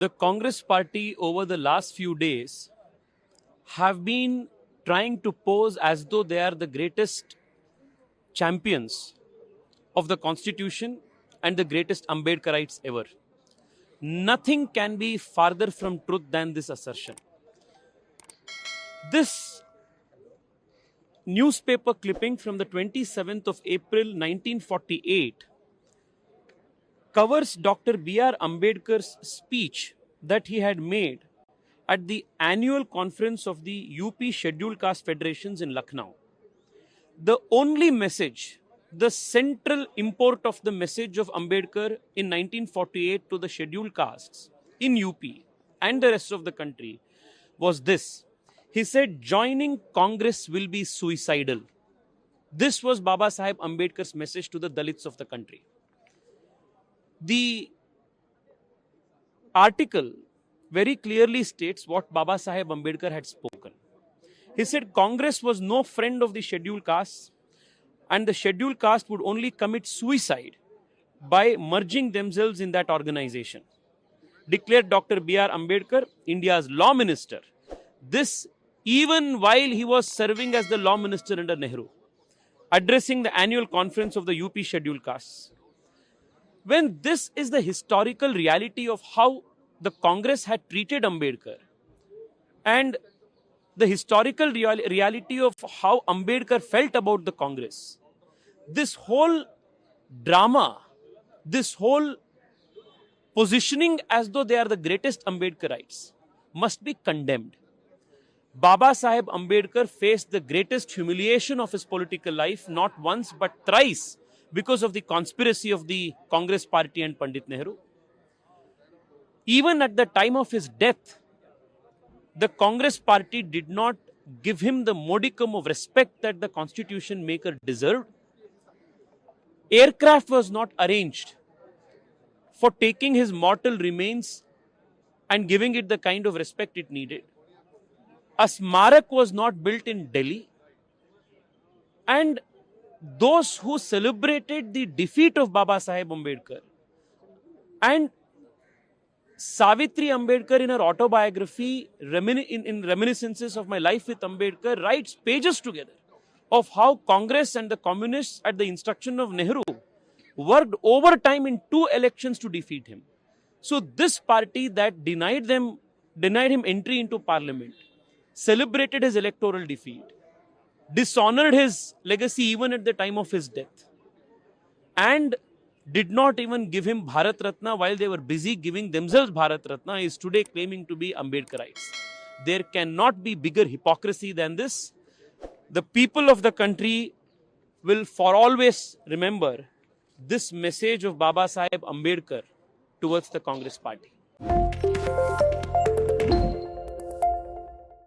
The Congress party over the last few days have been trying to pose as though they are the greatest champions of the constitution and the greatest Ambedkarites ever. Nothing can be farther from truth than this assertion. This newspaper clipping from the 27th of April 1948 covers Dr. B.R. Ambedkar's speech that he had made at the annual conference of the UP Scheduled Caste Federations in Lucknow. The only message, the central import of the message of Ambedkar in 1948 to the scheduled castes in UP and the rest of the country was this. He said, joining Congress will be suicidal. This was Baba Saheb Ambedkar's message to the Dalits of the country. The article very clearly states what Baba Saheb Ambedkar had spoken. He said Congress was no friend of the scheduled castes and the scheduled caste would only commit suicide by merging themselves in that organization. Declared Dr. B.R. Ambedkar, India's law minister. This even while he was serving as the law minister under Nehru, addressing the annual conference of the UP scheduled castes. When this is the historical reality of how the Congress had treated Ambedkar and the historical reality of how Ambedkar felt about the Congress, this whole drama, this whole positioning as though they are the greatest Ambedkarites must be condemned. Baba Saheb Ambedkar faced the greatest humiliation of his political life, not once but thrice, because of the conspiracy of the Congress party and Pandit Nehru. Even at the time of his death, the Congress party did not give him the modicum of respect that the constitution maker deserved. Aircraft was not arranged for taking his mortal remains and giving it the kind of respect it needed. A smarak was not built in Delhi. And those who celebrated the defeat of Baba Saheb Ambedkar and Savitri Ambedkar in her autobiography, in Reminiscences of My Life with Ambedkar, writes pages together of how Congress and the communists at the instruction of Nehru worked overtime in 2 elections to defeat him. So this party that denied him entry into parliament, celebrated his electoral defeat, dishonored his legacy even at the time of his death, and did not even give him Bharat Ratna while they were busy giving themselves Bharat Ratna, is today claiming to be Ambedkarites. There cannot be bigger hypocrisy than this. The people of the country will for always remember this message of Baba Saheb Ambedkar towards the Congress party.